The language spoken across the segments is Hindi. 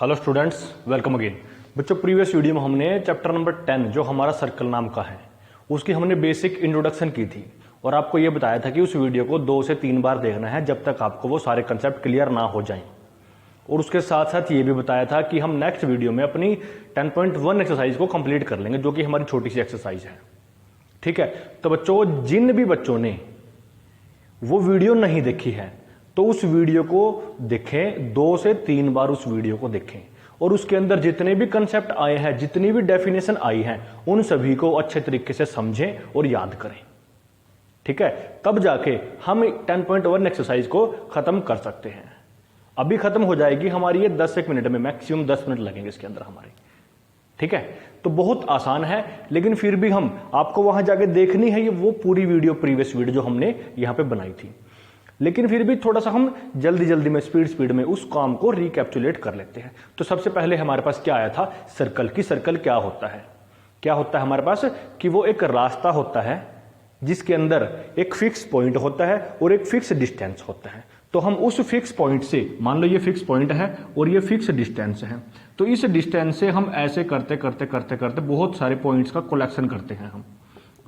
Hello students, welcome again. बच्चों, प्रीवियस वीडियो में हमने चैप्टर नंबर 10 जो हमारा सर्कल नाम का है उसकी हमने बेसिक इंट्रोडक्शन की थी और आपको यह बताया था कि उस वीडियो को 2 से 3 बार देखना है जब तक आपको वो सारे कंसेप्ट क्लियर ना हो जाएं। और उसके साथ साथ ये भी बताया था कि हम नेक्स्ट वीडियो में अपनी 10.1 एक्सरसाइज को कंप्लीट कर लेंगे, जो कि हमारी छोटी सी एक्सरसाइज है। ठीक है, तो बच्चों, जिन भी बच्चों ने वो वीडियो नहीं देखी है तो उस वीडियो को देखें, 2 से 3 बार उस वीडियो को देखें और उसके अंदर जितने भी कंसेप्ट आए हैं, जितनी भी डेफिनेशन आई है, उन सभी को अच्छे तरीके से समझें और याद करें। ठीक है, तब जाके हम 10.1 एक्सरसाइज को खत्म कर सकते हैं। अभी खत्म हो जाएगी हमारी ये 10 मिनट में, मैक्सिमम 10 मिनट लगेंगे इसके अंदर हमारे। ठीक है, तो बहुत आसान है, लेकिन फिर भी हम आपको वहां जाके देखनी है ये वो पूरी वीडियो, प्रीवियस वीडियो जो हमने यहां पे बनाई थी। लेकिन फिर भी थोड़ा सा हम जल्दी में स्पीड में उस काम को रिकैप्चुलेट कर लेते हैं। तो सबसे पहले हमारे पास क्या आया था, सर्कल की। सर्कल क्या होता है? क्या होता है हमारे पास कि वो एक रास्ता होता है जिसके अंदर एक फिक्स पॉइंट होता है और एक फिक्स डिस्टेंस होता है। तो हम उस फिक्स पॉइंट से, मान लो ये फिक्स पॉइंट है और ये फिक्स डिस्टेंस है, तो इस डिस्टेंस से हम ऐसे करते बहुत सारे पॉइंट्स का कलेक्शन करते हैं हम।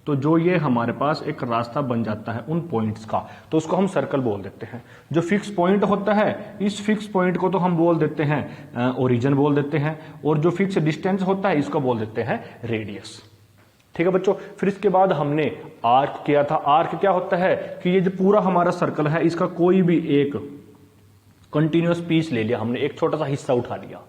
तो जो ये हमारे पास एक रास्ता बन जाता है उन पॉइंट्स का, तो उसको हम सर्कल बोल देते हैं। जो फिक्स पॉइंट होता है, इस फिक्स पॉइंट को तो हम बोल देते हैं ओरिजिन बोल देते हैं, और जो फिक्स डिस्टेंस होता है इसको बोल देते हैं रेडियस। ठीक है बच्चों, फिर इसके बाद हमने आर्क किया था। आर्क क्या होता है कि ये जो पूरा हमारा सर्कल है, इसका कोई भी एक कंटिन्यूअस पीस ले लिया हमने, एक छोटा सा हिस्सा उठा लिया।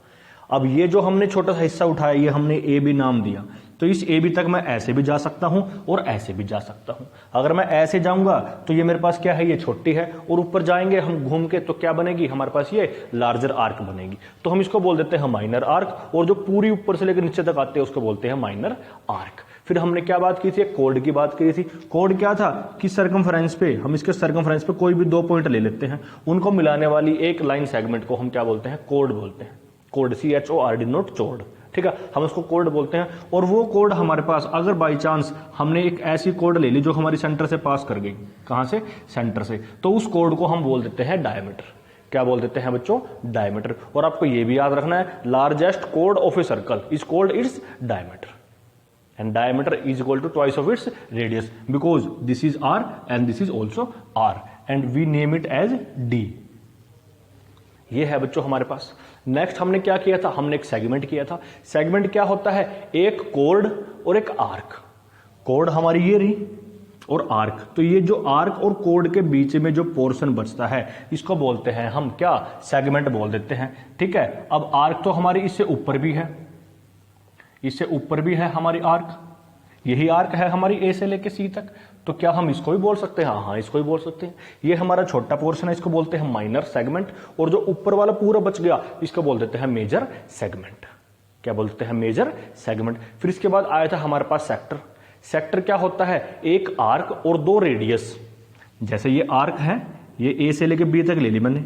अब ये जो हमने छोटा सा हिस्सा उठाया, ये हमने ए बी नाम दिया, तो इस ए बी तक मैं ऐसे भी जा सकता हूं और ऐसे भी जा सकता हूं। अगर मैं ऐसे जाऊंगा तो ये मेरे पास क्या है, ये छोटी है, और ऊपर जाएंगे हम घूम के तो क्या बनेगी हमारे पास, ये लार्जर आर्क बनेगी। तो हम इसको बोल देते हैं माइनर आर्क, और जो पूरी ऊपर से लेकर नीचे तक आते हैं उसको बोलते हैं माइनर आर्क। फिर हमने क्या बात की थी, कोड की बात की थी। कोड क्या था कि सर्कमफ्रेंस पे, हम इसके सर्कमफ्रेंस पे कोई भी 2 पॉइंट ले लेते हैं, उनको मिलाने वाली एक लाइन सेगमेंट को हम क्या बोलते हैं, कोड बोलते हैं। कोड, CHORD, नोट चोड। ठीक है, हम उसको कोड बोलते हैं। और वो कोड हमारे पास, अगर बाई चांस हमने एक ऐसी कोड ले ली जो हमारी सेंटर से पास कर गई, कहां से, सेंटर से, तो उस कोड को हम बोल देते हैं डायमीटर। क्या बोल देते हैं बच्चों, डायमीटर। और आपको ये भी याद रखना है, largest code of a circle is called its diameter, and diameter is equal to twice of its radius, because this is R and this is also R, and we name it as D। ये है बच्चों हमारे पास। नेक्स्ट हमने क्या किया था, हमने एक सेगमेंट किया था। सेगमेंट क्या होता है, एक कोड और एक आर्क। कोड हमारी ये रही और आर्क, तो ये जो आर्क और कोड के बीच में जो पोर्शन बचता है इसको बोलते हैं हम क्या, सेगमेंट बोल देते हैं। ठीक है, अब आर्क तो हमारी इससे ऊपर भी है, इससे ऊपर भी है हमारी आर्क, यही आर्क है हमारी ए से लेके सी तक, तो क्या हम इसको भी बोल सकते हैं, हाँ इसको भी बोल सकते हैं। ये हमारा छोटा पोर्शन है, इसको बोलते हैं माइनर सेगमेंट, और जो ऊपर वाला पूरा बच गया इसको बोल देते हैं मेजर सेगमेंट। क्या बोलते हैं, मेजर सेगमेंट। फिर इसके बाद आया था हमारे पास सेक्टर। सेक्टर क्या होता है, एक आर्क और 2 रेडियस। जैसे ये आर्क है, ये ए से लेके बी तक ले ली मैंने,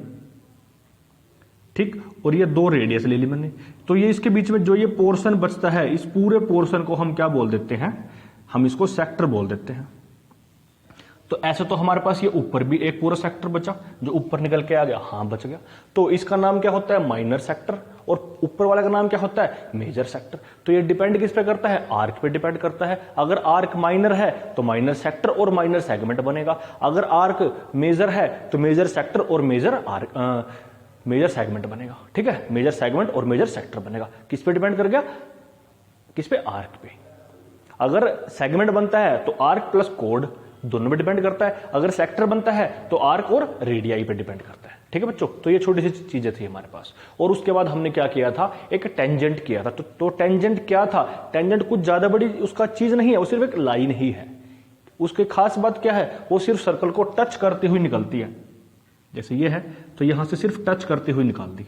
ठीक, और ये 2 रेडियस ले ली मैंने, तो ये इसके बीच में जो ये पोर्शन बचता है, इस पूरे पोर्शन को हम क्या बोल देते हैं, हम इसको सेक्टर बोल देते हैं। तो ऐसे तो हमारे पास ये ऊपर भी एक पूरा सेक्टर बचा जो ऊपर निकल के आ गया, हाँ बच गया, तो इसका नाम क्या होता है, माइनर सेक्टर, और ऊपर वाले का नाम क्या होता है, मेजर सेक्टर। तो ये डिपेंड किस पे करता है, आर्क पे डिपेंड करता है। अगर आर्क माइनर है तो माइनर सेक्टर और माइनर सेगमेंट बनेगा, अगर आर्क मेजर है तो मेजर सेक्टर और मेजर सेगमेंट बनेगा। ठीक है, मेजर सेगमेंट और मेजर सेक्टर बनेगा। किस पे डिपेंड कर गया, किस पे, आर्क पे। अगर सेगमेंट बनता है तो आर्क प्लस कोड दोनों पे डिपेंड करता है, अगर सेक्टर बनता है तो आर्क और रेडियाई पे डिपेंड करता है। ठीक है बच्चों, तो ये छोटी सी चीजें थी हमारे पास। और उसके बाद हमने क्या किया था, एक टेंजेंट किया था। तो टेंजेंट क्या था, टेंजेंट कुछ ज्यादा बड़ी उसका चीज नहीं है, वो सिर्फ एक लाइन ही है। उसकी खास बात क्या है, वो सिर्फ सर्कल को टच करते हुए निकलती है। जैसे ये है तो यहां से सिर्फ टच करते हुए निकाल दी।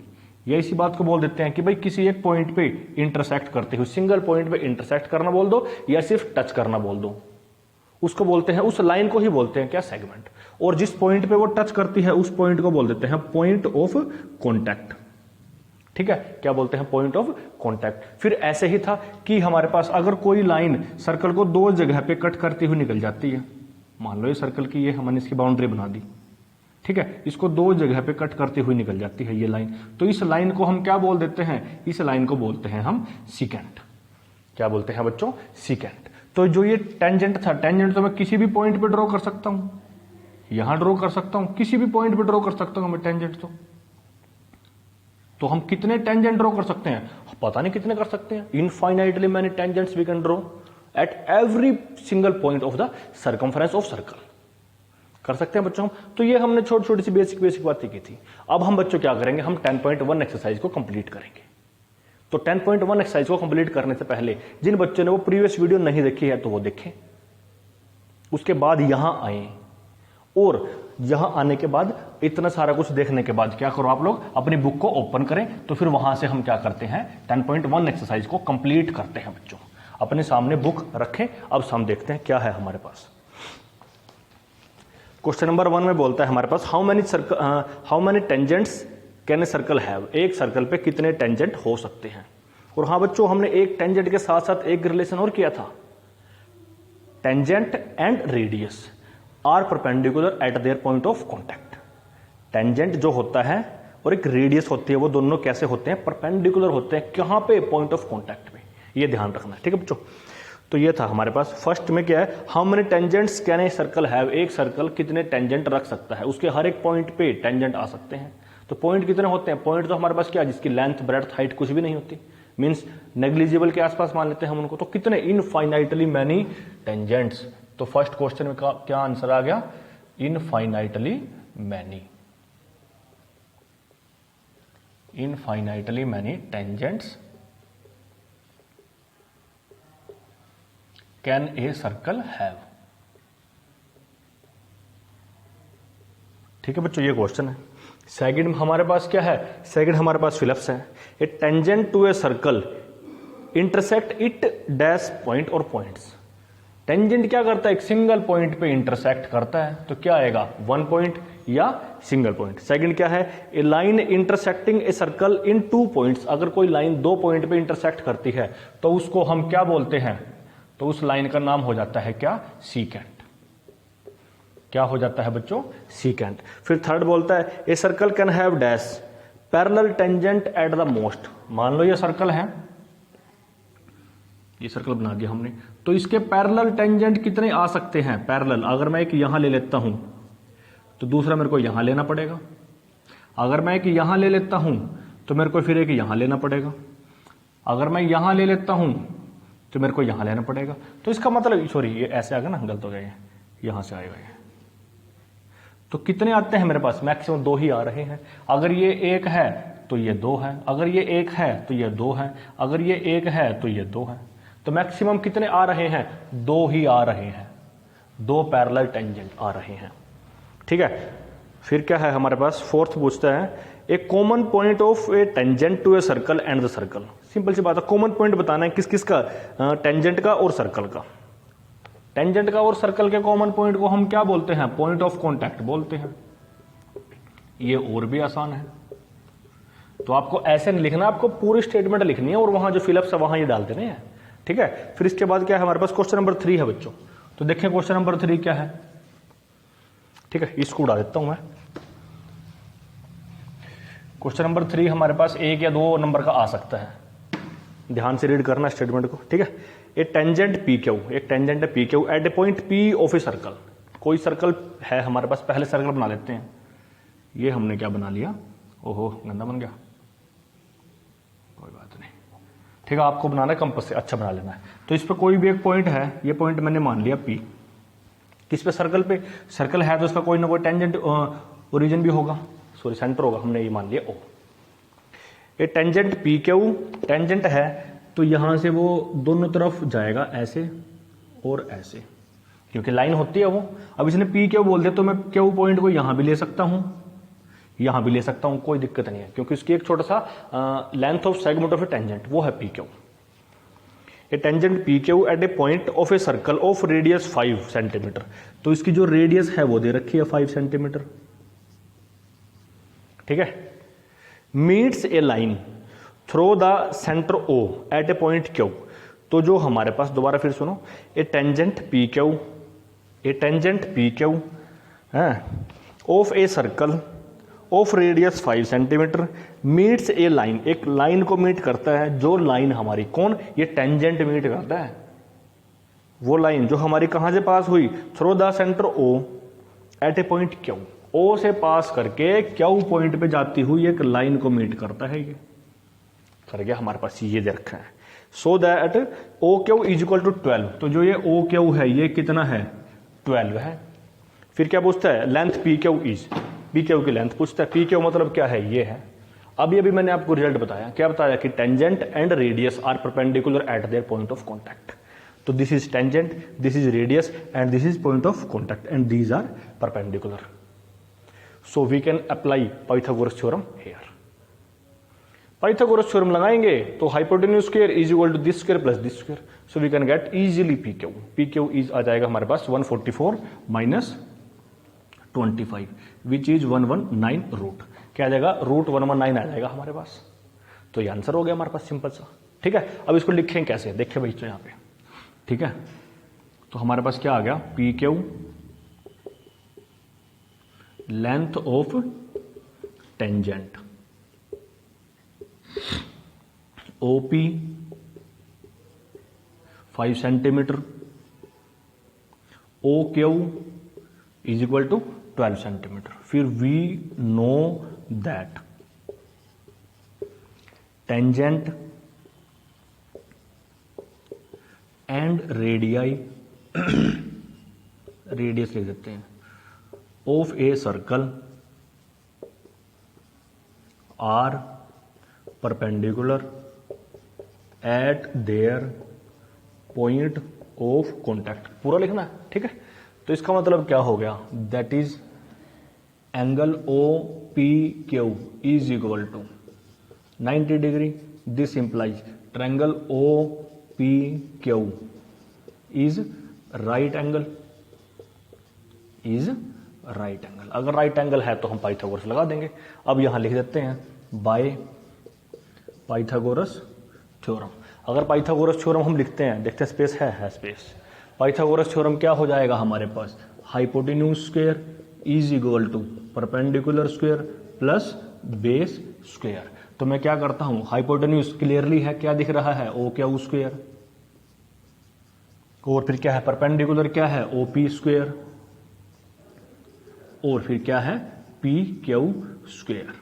या इसी बात को बोल देते हैं कि भाई किसी एक पॉइंट पे इंटरसेक्ट करते हुए, सिंगल पॉइंट पे इंटरसेक्ट करना बोल दो या सिर्फ टच करना बोल दो, उसको बोलते हैं, उस लाइन को ही बोलते हैं क्या, सेगमेंट। और जिस पॉइंट पे वो टच करती है उस पॉइंट को बोल देते हैं पॉइंट ऑफ कॉन्टैक्ट। ठीक है, क्या बोलते हैं, पॉइंट ऑफ कॉन्टैक्ट। फिर ऐसे ही था कि हमारे पास अगर कोई लाइन सर्कल को 2 जगह पे कट करती हुई निकल जाती है, मान लो ये सर्कल की, ये हमने इसकी बाउंड्री बना दी, ठीक है, इसको दो जगह पे कट करती हुई निकल जाती है ये लाइन। तो इस लाइन को हम क्या बोल देते हैं, इस लाइन को बोलते हैं हम सीकेंट। क्या बोलते हैं बच्चों, सीकेंट। तो जो ये टेंजेंट था, टेंजेंट तो मैं किसी भी पॉइंट पे ड्रॉ कर सकता हूं, यहां ड्रॉ कर सकता हूं, किसी भी पॉइंट पे ड्रॉ कर सकता हूं मैं टेंजेंट। तो हम कितने टेंजेंट ड्रॉ कर सकते हैं, पता नहीं कितने कर सकते हैं। Infinitely many tangents we can draw at every single point of the circumference of circle. कर सकते हैं बच्चों। तो ये हमने छोटी छोटी सी बेसिक बातें की थी। अब हम बच्चों क्या करेंगे, हम 10.1 एक्सरसाइज को कंप्लीट करेंगे। तो 10.1 एक्सरसाइज को कंप्लीट करने से पहले जिन बच्चों ने वो प्रीवियस वीडियो नहीं देखी है तो वो देखें, उसके बाद यहां आए, और यहां आने के बाद इतना सारा कुछ देखने के बाद क्या करो, आप लोग अपनी बुक को ओपन करें। तो फिर वहां से हम क्या करते हैं, 10.1 एक्सरसाइज को कंप्लीट करते हैं बच्चों। अपने सामने बुक रखें। अब हम देखते हैं क्या है हमारे पास। क्वेश्चन नंबर 1 में बोलता है हमारे पास, how many tangents can a circle have. एक सर्कल पे कितने टेंजेंट हो सकते हैं। और हाँ बच्चों, हमने एक टेंजेंट के साथ साथ एक रिलेशन और किया था, tangent and radius are perpendicular at their point of contact. Tangent जो होता है और एक रेडियस होती है, वो दोनों कैसे होते हैं, परपेंडिकुलर होते हैं। कहां पे, पॉइंट ऑफ कॉन्टैक्ट पे। ये ध्यान रखना है, ठीक है बच्चों। तो ये था हमारे पास। फर्स्ट में क्या है, how many tangents can a circle have. एक सर्कल कितने टेंजेंट रख सकता है, उसके हर एक पॉइंट पे टेंजेंट आ सकते हैं। तो पॉइंट कितने होते हैं, पॉइंट तो हमारे पास क्या, जिसकी लेंथ ब्रेड्थ हाइट कुछ भी नहीं होती, मींस नेग्लिजिबल के आसपास मान लेते हैं हम उनको। तो कितने, इनफाइनाइटली मैनी टेंजेंट्स। तो फर्स्ट क्वेश्चन में क्या आंसर आ गया, infinitely many. Infinitely many tangents can a circle have. ठीक है बच्चों, ये क्वेश्चन है। सेकंड हमारे पास क्या है, सेकंड हमारे पास फिलिप्स है। A tangent to a circle intersect it dash point और पॉइंट्स। टेंजेंट क्या करता है, एक सिंगल पॉइंट पे इंटरसेक्ट करता है। तो क्या आएगा, वन पॉइंट या सिंगल पॉइंट। सेकंड क्या है, a line intersecting a circle in two points. अगर कोई लाइन दो पॉइंट पे इंटरसेक्ट करती है तो उसको हम क्या बोलते हैं, तो उस लाइन का नाम हो जाता है क्या, सीकेंट। क्या हो जाता है बच्चों, सीकेंट। फिर थर्ड बोलता है, a circle can have dash parallel tangent at the most. मान लो ये सर्कल है, ये सर्कल बना दिया हमने, तो इसके पैरेलल टेंजेंट कितने आ सकते हैं, पैरेलल। अगर मैं एक यहां ले लेता हूं तो दूसरा मेरे को यहां लेना पड़ेगा। अगर मैं एक यहां ले लेता हूं तो मेरे को फिर एक यहां लेना पड़ेगा। अगर मैं यहां ले लेता हूं तो मेरे को यहां लेना पड़ेगा। तो इसका मतलब, सॉरी ये ऐसे आ गया ना, गलत हो गया, यहां से आएगा ये। तो कितने आते हैं मेरे पास, मैक्सिमम दो ही आ रहे हैं। अगर ये एक है तो ये दो है, अगर ये एक है तो ये दो है, अगर ये एक है तो ये दो है। तो मैक्सिमम कितने आ रहे हैं, दो ही आ रहे हैं, दो पैरेलल टेंजेंट आ रहे हैं। ठीक है, फिर क्या है हमारे पास, फोर्थ पूछता है, a common point of a tangent to a circle and the circle. Simple सी बात है, कॉमन पॉइंट बताना है किस किस का, टेंजेंट का और सर्कल का। टेंजेंट का और सर्कल के कॉमन पॉइंट को हम क्या बोलते हैं, पॉइंट ऑफ कॉन्टैक्ट बोलते हैं। ये और भी आसान है। तो आपको ऐसे नहीं लिखना, आपको पूरी स्टेटमेंट लिखनी है और वहां जो फिलअप्स है वहां ये डाल देने हैं। ठीक है, फिर इसके बाद क्या है हमारे पास, क्वेश्चन नंबर 3 है बच्चों। तो देखें क्वेश्चन नंबर 3 क्या है। ठीक है, इसको उड़ा देता हूं मैं। क्वेश्चन नंबर 3 हमारे पास 1 या 2 नंबर का आ सकता है, ध्यान से रीड करना स्टेटमेंट को। ठीक है, ए टेंजेंट पी क्यू, एक टेंजेंट है P Q at a point P of a circle. कोई सर्कल है हमारे पास, पहले सर्कल बना लेते हैं। ये हमने क्या बना लिया, ओहो गंदा बन गया, कोई बात नहीं। ठीक है, आपको बनाना है कंपास से, अच्छा बना लेना है। तो इस पर कोई भी एक पॉइंट है, ये पॉइंट मैंने मान लिया पी। किस पे, सर्कल पे। सर्कल है तो उसका कोई ना कोई टेंजेंट ओरिजिन भी होगा, सॉरी सेंटर होगा, हमने ये मान लिया ओ। ये टेंजेंट पी क्यू, टेंजेंट है तो यहां से वो दोनों तरफ जाएगा, ऐसे और ऐसे, क्योंकि लाइन होती है वो। अब इसने पी क्यू बोल दिया तो मैं क्यू पॉइंट को यहां भी ले सकता हूं, यहां भी ले सकता हूं, कोई दिक्कत नहीं है, क्योंकि उसकी एक छोटा सा length of segment of a tangent वो है P Q. A tangent P Q at a point of a circle of radius 5 centimetre. तो इसकी जो रेडियस है वो दे रखी है 5 सेंटीमीटर। ठीक है, meets a line through the centre O at a point Q. तो जो हमारे पास, दोबारा फिर सुनो, a tangent P Q, a tangent P Q है of a circle of radius 5 centimetre meets a line, एक लाइन को मीट करता है। जो लाइन हमारी कौन, ये टेंजेंट मीट करता है। वो लाइन जो हमारी कहां से पास हुई, through the centre O at a point Q, O से पास करके क्यू पॉइंट पे जाती हुई एक लाइन को मीट करता है। ये कर गया हमारे पास, ये दे रखा है। So that O Q is equal to 12। तो जो ये ओ क्यू है ये कितना है, 12 है। फिर क्या पूछता है, length P Q is, P Q की लेंथ पूछता है। पी क्यू मतलब क्या है, ये है। अब ये भी मैंने आपको रिजल्ट बताया, क्या बताया कि tangent and radius are perpendicular at their point of contact. तो this is tangent, this is radius and this is point of contact and these are perpendicular. So we can apply Pythagoras theorem here. Pythagoras theorem लगाएंगे तो hypotenuse square is equal to this square plus this square. So we can get easily P Q. P Q is आ जाएगा हमारे पास 144 माइनस 25 विच इज 119 रूट। क्या आ जाएगा, रूट 119 आ जाएगा हमारे पास। तो ये आंसर हो गया हमारे पास, सिंपल सा। ठीक है, अब इसको लिखें कैसे, देखिए भाई, तो यहां पे ठीक है। तो हमारे पास क्या आ गया, P Q length of tangent, OP 5 centimetre, O Q is equal to 12 centimetre. फिर we know that tangent and radii, radius लिख देते हैं, of a circle are perpendicular at their point of contact. पूरा लिखना है, ठीक है। तो इसका मतलब क्या हो गया, that is angle O P Q is equal to 90 degree. This implies triangle O P Q is right angle, is right angle. अगर राइट एंगल है तो हम पाइथागोरस लगा देंगे। अब यहां लिख देते हैं बाय पाइथागोरस थ्योरम। अगर पाइथागोरस थ्योरम हम लिखते हैं, देखते हैं स्पेस है स्पेस। पाइथागोरस थ्योरम क्या हो जाएगा हमारे पास, hypotenuse square is equal to perpendicular square plus base square. तो मैं क्या करता हूं, हाइपोटेन्यूज क्लियरली है, क्या दिख रहा है, ओ क्यू स्क्वायर, और फिर क्या है परपेंडिकुलर, क्या है ओपी स्क्वायर, और फिर क्या है पी क्यू स्क्वायर।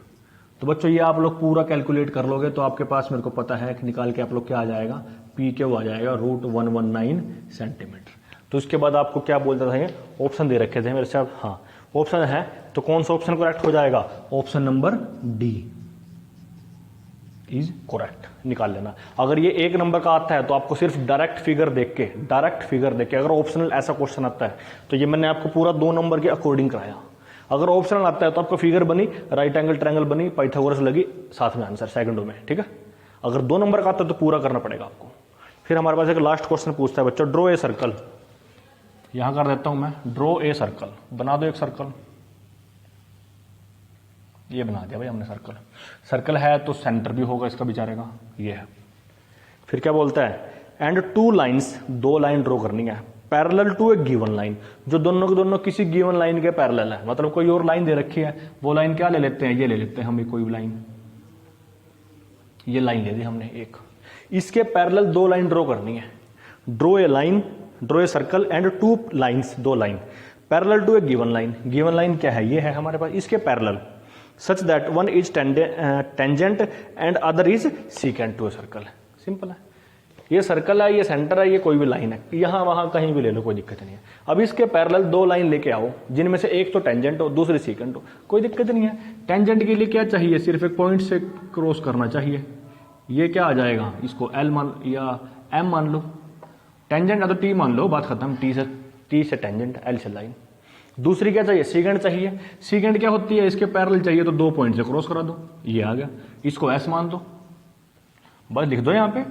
तो बच्चों ये आप लोग पूरा कैलकुलेट कर लोगे तो आपके पास, मेरे को पता है कि निकाल के आप लोग क्या आ जाएगा, पी क्यू आ जाएगा रूट 119 सेंटीमीटर। तो इसके बाद आपको क्या बोलता था, ये ऑप्शन दे रखे थे मेरे साथ, हाँ ऑप्शन है, तो कौन सा ऑप्शन करेक्ट हो जाएगा, option number D is correct, निकाल लेना। अगर ये एक नंबर का आता है तो आपको सिर्फ डायरेक्ट फिगर देख के, अगर ऑप्शनल ऐसा क्वेश्चन आता है तो ये मैंने आपको पूरा 2 नंबर के अकॉर्डिंग कराया। अगर ऑप्शनल आता है तो आपको फिगर बनी, राइट एंगल ट्रायंगल बनी, पाइथागोरस लगी, साथ में आंसर सेकंडों में, ठीक है। अगर 2 नंबर का आता है तो पूरा करना पड़ेगा आपको। फिर हमारे पास एक लास्ट क्वेश्चन पूछता है बच्चों, ड्रॉ ए सर्कल। यहां कर देता हूं मैं, ड्रॉ ए सर्कल, बना दो एक सर्कल। ये बना दिया भाई हमने सर्कल। सर्कल है तो सेंटर भी होगा इसका बेचारे का, ये है। फिर क्या बोलता है, एंड 2 लाइन्स, 2 लाइन ड्रॉ करनी है, parallel to a given line, जो दोनों के दोनों किसी गिवन लाइन के पैरेलल है। मतलब कोई और लाइन दे रखी है, वो लाइन क्या ले लेते हैं, ये ले लेते हैं हम, कोई भी लाइन, ये लाइन ले ली हमने एक, इसके पैरेलल 2 लाइन ड्रॉ करनी है। Draw a line, draw a circle and 2 lines, 2 line parallel to a given line. Given line क्या है, ये है हमारे पास, इसके parallel, such that one is tangent and other is secant to a circle. Simple है, ये सर्कल है, ये सेंटर है, ये कोई भी लाइन है, यहां वहां कहीं भी ले लो, कोई दिक्कत नहीं है। अब इसके पैरेलल 2 लाइन लेके आओ, जिनमें से एक तो टेंजेंट हो, दूसरी सीकेंट हो, कोई दिक्कत नहीं है। टेंजेंट के लिए क्या चाहिए, सिर्फ एक पॉइंट से क्रॉस करना चाहिए। ये क्या आ जाएगा, इसको एल मान या एम मान लो, टेंजेंट है तो टी मान लो, बात खत्म। टी से टेंजेंट, एल से लाइन। दूसरी क्या चाहिए, सीकेंट चाहिए। सीकेंट क्या होती है, इसके पैरेलल चाहिए तो 2 पॉइंट से क्रॉस करा दो, ये आ गया। इसको एस मान दो, बस लिख दो यहां पे,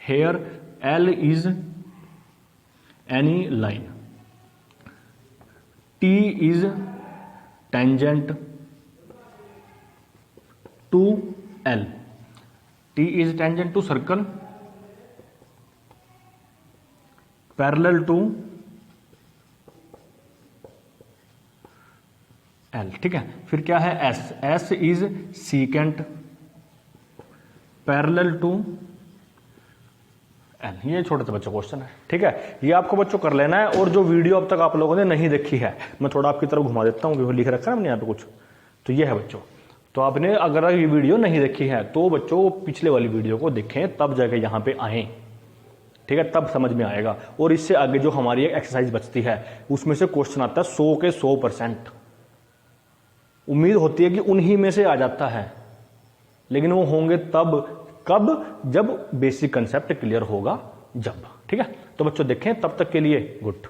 here L is any line, T is tangent to L, T is tangent to circle parallel to L, ठीक है। फिर क्या है S, S is secant parallel to L. ये छोटे से बच्चों क्वेश्चन है, ठीक है। ये आपको बच्चों कर लेना है। और जो वीडियो अब तक आप लोगों ने नहीं देखी है, मैं थोड़ा आपकी तरफ घुमा देता हूँ क्योंकि लिख रखा है हमने यहाँ पे कुछ, तो ये है बच्चों। तो आपने अगर ये वीडियो नहीं देखी है तो बच्चों पिछले वाली वीडियो को देखें, तब जाके यहाँ पे आए, ठीक है, तब समझ में आएगा। और इससे आगे जो हमारी एक एक्सरसाइज बचती है उसमें से क्वेश्चन आता है 100 के 100%। उम्मीद होती है कि उन्हीं में से आ जाता है, लेकिन वो होंगे तब कब, जब बेसिक कंसेप्ट क्लियर होगा जब, ठीक है। तो बच्चों देखें, तब तक के लिए गुड।